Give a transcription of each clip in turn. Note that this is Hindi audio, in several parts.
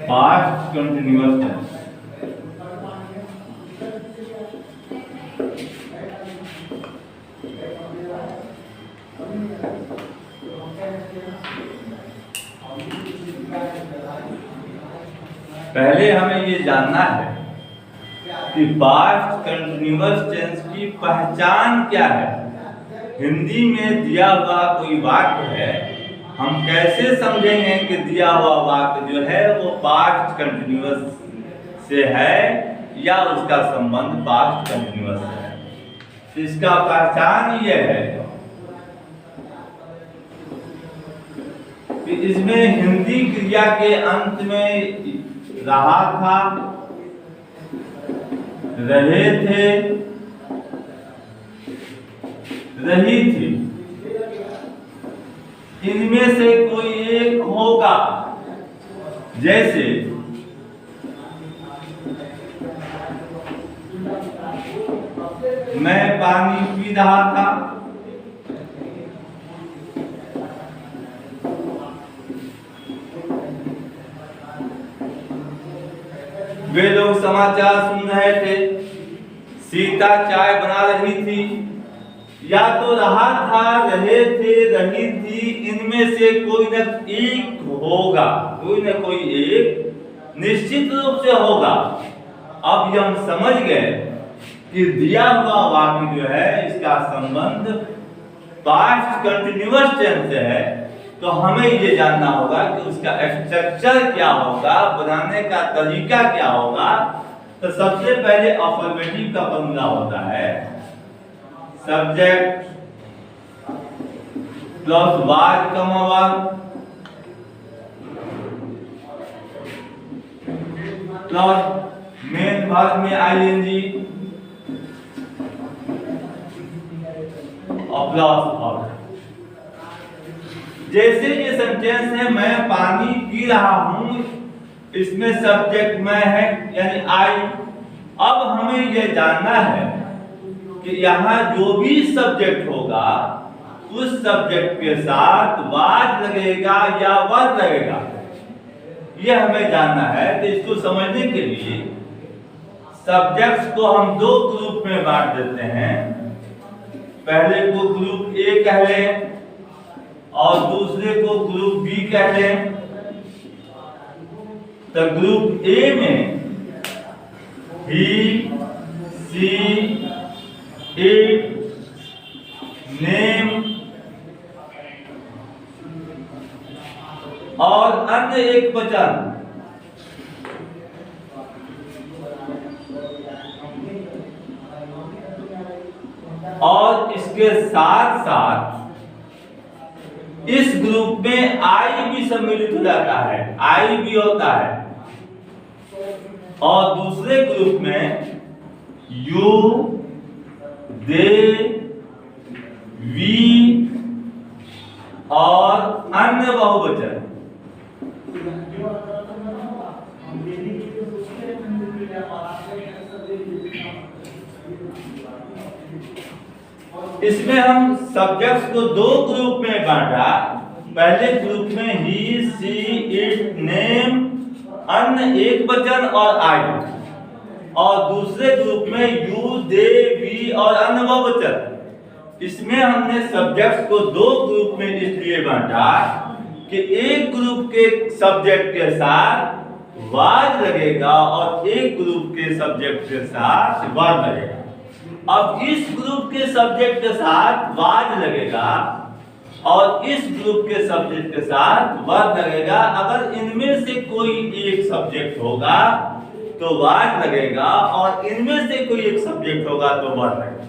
Past continuous tense. पहले हमें ये जानना है कि पास्ट कंटिन्यूअस टेंस की पहचान क्या है। हिंदी में दिया हुआ कोई वाक्य है, हम कैसे समझेंगे कि दिया हुआ वाक्य जो है वो पास्ट कंटिन्यूअस से है या उसका संबंध पास्ट कंटिन्यूअस से है। इसका पहचान ये है कि इसमें हिंदी क्रिया के अंत में रहा था, रहे थे, रही थी, इनमें से कोई एक होगा। जैसे मैं पानी पी रहा था, वे लोग समाचार सुन रहे थे, सीता चाय बना रही थी। या तो रहा था, रहे थे, रही थी, इनमें से कोई न एक होगा, कोई न कोई एक निश्चित रूप से होगा। अब ये हम समझ गए कि दिया हुआ वाक्य जो है इसका संबंध पास्ट कंटिन्यूअस टेंस से है, तो हमें ये जानना होगा कि उसका स्ट्रक्चर क्या होगा, बनाने का तरीका क्या होगा। तो सबसे पहले अफर्मेटिव का फॉर्मूला होता है सब्जेक्ट प्लस वाज कमा वाज प्लस मेन वर्ब में आईएनजी और प्लस वर्ब। जैसे ये सेंटेंस है मैं पानी पी रहा हूं, इसमें सब्जेक्ट मैं है यानी आई। अब हमें यह जानना है कि यहाँ जो भी सब्जेक्ट होगा उस सब्जेक्ट के साथ वाज लगेगा या वर्ब लगेगा, यह हमें जानना है। तो इसको समझने के लिए सब्जेक्ट्स को हम दो ग्रुप में बांट देते हैं। पहले को ग्रुप ए कह लें और दूसरे को ग्रुप बी कह लें। तो ग्रुप ए में ही, सी, इट, नेम और अन्य एक वचन। और इसके साथ साथ इस ग्रुप में आई भी सम्मिलित हो जाता है, आई भी होता है। और दूसरे ग्रुप में यू, दे, वी और अन्य बहुवचन। इसमें हम सब्जेक्ट्स को दो ग्रुप में बांटा। पहले ग्रुप में ही, सी, इट, नेम, अन्य एक वचन और आई। और दूसरे ग्रुप में यू, दे, वी और अन्य बहुवचन। इसमें हमने सब्जेक्ट्स को दो ग्रुप में इसलिए बांटा कि एक ग्रुप के सब्जेक्ट के साथ वाज लगेगा और एक ग्रुप के सब्जेक्ट के साथ वर्ब लगेगा। अब इस ग्रुप के सब्जेक्ट के साथ वाज लगेगा और इस ग्रुप के सब्जेक्ट के साथ वर्ब लगेगा। अगर इनमें से कोई एक सब्जेक्ट होगा तो वाज लगेगा और इनमें से कोई एक सब्जेक्ट होगा तो वर्ब लगेगा।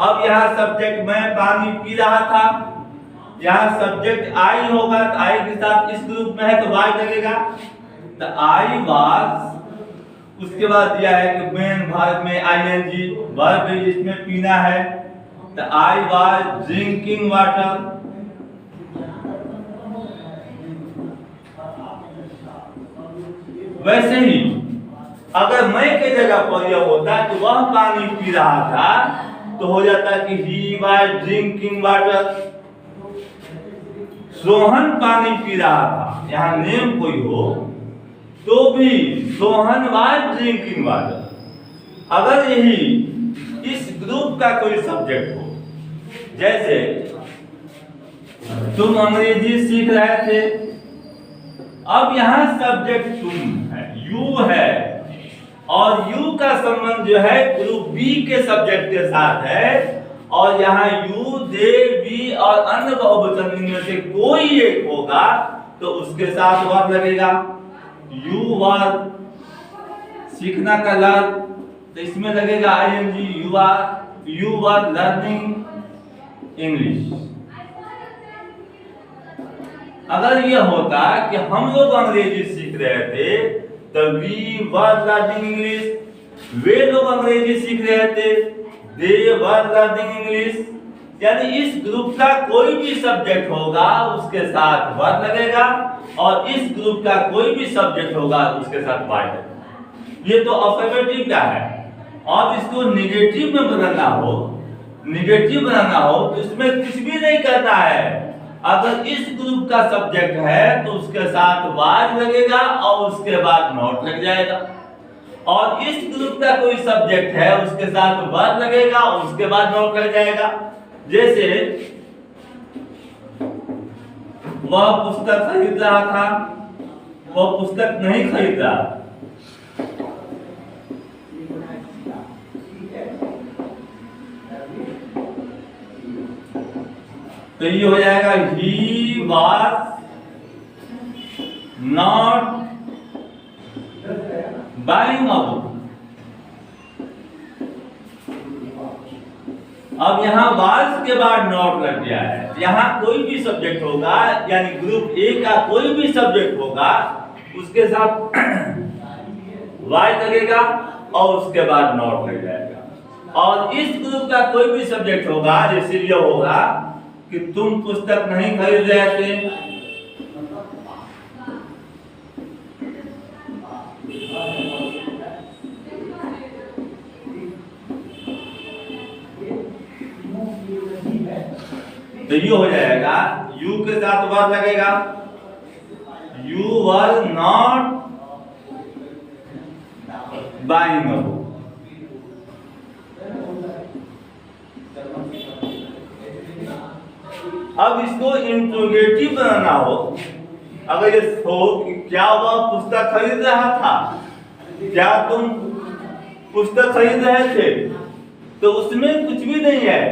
अब यहाँ सब्जेक्ट मैं पानी पी रहा था, यहाँ सब्जेक्ट आई होगा तो आई के साथ इस ग्रुप में है तो वाज लगेगा। तो आई वाज, उसके बाद दिया है कि मेन वर्ब में आईएनजी, वर्ब इसमें पीना है तो आई वाज ड्रिंकिंग वाटर। वैसे ही अगर मैं के जगह पर यह होता कि वह पानी पी रहा था तो हो जाता कि he was drinking water. Sohan पानी पी रहा था, यहाँ नेम कोई हो तो भी सोहन वाज ड्रिंकिंग वाटर। अगर यही इस ग्रुप का कोई सब्जेक्ट हो, जैसे तुम अंग्रेजी सीख रहे थे, अब यहाँ सब्जेक्ट तुम है, यू है, और यू का संबंध जो है ग्रुप बी के सब्जेक्ट के साथ है, और यहाँ यू, दे, वी और अन्य बहुवचन इनमें से कोई एक होगा तो उसके साथ वर्ब लगेगा। यू वर्ब, सीखना का लर्न, तो इसमें लगेगा ING, you are learning English. अगर ये होता कि हम लोग अंग्रेजी सीख रहे थे तो वी वर लर्निंग इंग्लिश, वे लोग अंग्रेजी सीख रहे थे, दे वर लर्निंग इंग्लिश, यानी इस ग्रुप का कोई भी सब्जेक्ट होगा उसके साथ वर्ब लगेगा, और इस ग्रुप का कोई भी सब्जेक्ट होगा उसके साथ वाई लगेगा। ये तो अफर्मेटिव का है। और इसको निगेटिव में बनाना हो तो इसमें कुछ भी नहीं करना है। अगर इस ग्रुप का सब्जेक्ट है तो उसके साथ वाज लगेगा और उसके बाद नॉट लग जाएगा, और इस ग्रुप का कोई सब्जेक्ट है उसके साथ वर्ब लगेगा और उसके बाद नॉट लग जाएगा। जैसे वह पुस्तक खरीद रहा था, वह पुस्तक नहीं खरीद रहा। तो ये हो जाएगा he was not buying a book. अब यहाँ वाज के बाद नॉट लग गया है, यहाँ कोई भी सब्जेक्ट होगा यानी ग्रुप ए का कोई भी सब्जेक्ट होगा उसके साथ वाई लगेगा और उसके बाद नॉट लग जाएगा। और इस ग्रुप का कोई भी सब्जेक्ट होगा, जैसे ये होगा कि तुम पुस्तक नहीं खरीद रहे थे, तो ये हो जाएगा यू के साथ वर्ब लगेगा, you were not buying a book. अब इसको इंट्रोगेटिव बनाना हो, अगर ये हो कि क्या वह पुस्तक खरीद रहा था, क्या तुम पुस्तक खरीद रहे थे, तो उसमें कुछ भी नहीं है।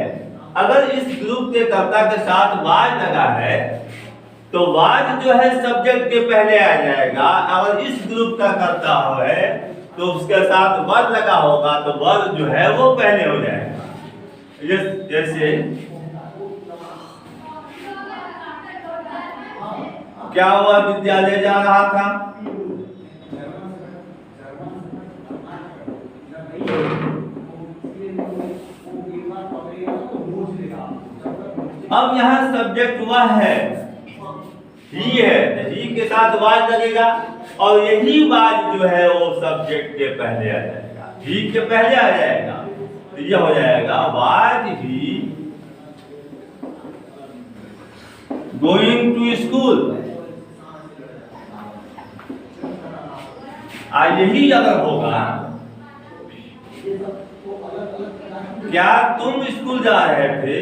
अगर इस ग्रुप के कर्ता के साथ वाज लगा है तो वाज जो है सब्जेक्ट के पहले आ जाएगा। अगर इस ग्रुप का कर्ता है तो उसके साथ वर्ब लगा होगा तो वर्ब जो है वो पहले हो जाएगा। जैसे क्या वह विद्यालय जा रहा था, अब यहाँ सब्जेक्ट वह है, ही है, ही के साथ वाज लगेगा और यही वाज जो है वो सब्जेक्ट के पहले आ जाएगा, ही के पहले आ जाएगा। तो यह हो जाएगा was he going to school. यही अगर होगा क्या तुम स्कूल जा रहे थे,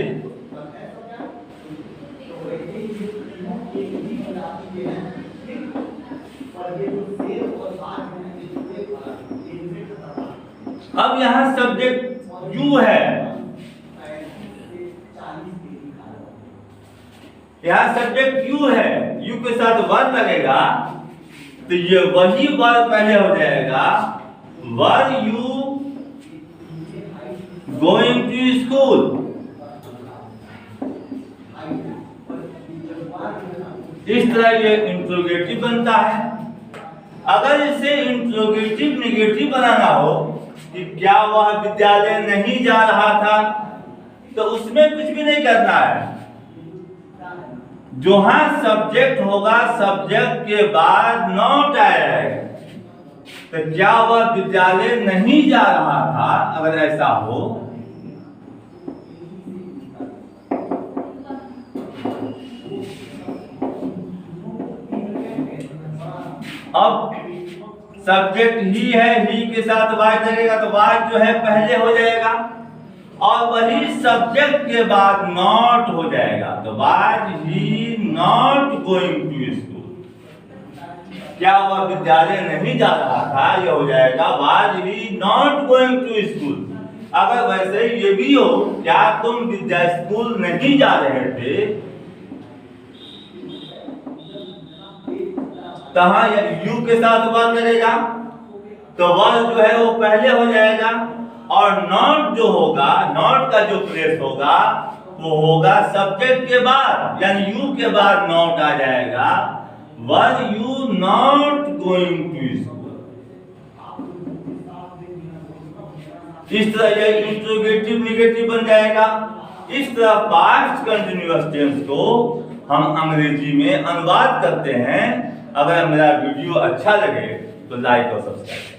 अब यहाँ सब्जेक्ट यू है, यहाँ सब्जेक्ट यू है, यू के साथ वर्ब लगेगा तो ये वही वर्ब पहले हो जाएगा, were you going to school. इस तरह ये इंट्रोगेटिव बनता है। अगर इसे इंट्रोगेटिव नेगेटिव बनाना हो कि क्या वह विद्यालय नहीं जा रहा था, तो उसमें कुछ भी नहीं करना है। जहां सब्जेक्ट होगा सब्जेक्ट के बाद नॉट आएगा, तो क्या वह विद्यालय नहीं जा रहा था, अगर ऐसा हो अब सब्जेक्ट ही है, ही के साथ वाज लगेगा तो वाज जो है पहले हो जाएगा, और वही सब्जेक्ट के बाद नॉट हो जाएगा तो was he not going to school. क्या वह विद्यालय नहीं जा रहा था, यह हो जाएगा was he not going to school. अगर वैसे ये भी हो, क्या तुम स्कूल नहीं जा रहे थे, कहा यू के साथ वर्ब लगेगा तो वर्ब जो है वो पहले हो जाएगा, और नॉट जो होगा, नॉट का जो प्लेस होगा वो होगा सब्जेक्ट के बाद, यानी यू के बाद नॉट आ जाएगा, were you not going to school. इस तरह यह इंट्रोगेटिव नेगेटिव बन जाएगा। इस तरह पास्ट कंटिन्यूअस टेंस को हम अंग्रेजी में अनुवाद करते हैं। अगर मेरा वीडियो अच्छा लगे तो लाइक और सब्सक्राइब।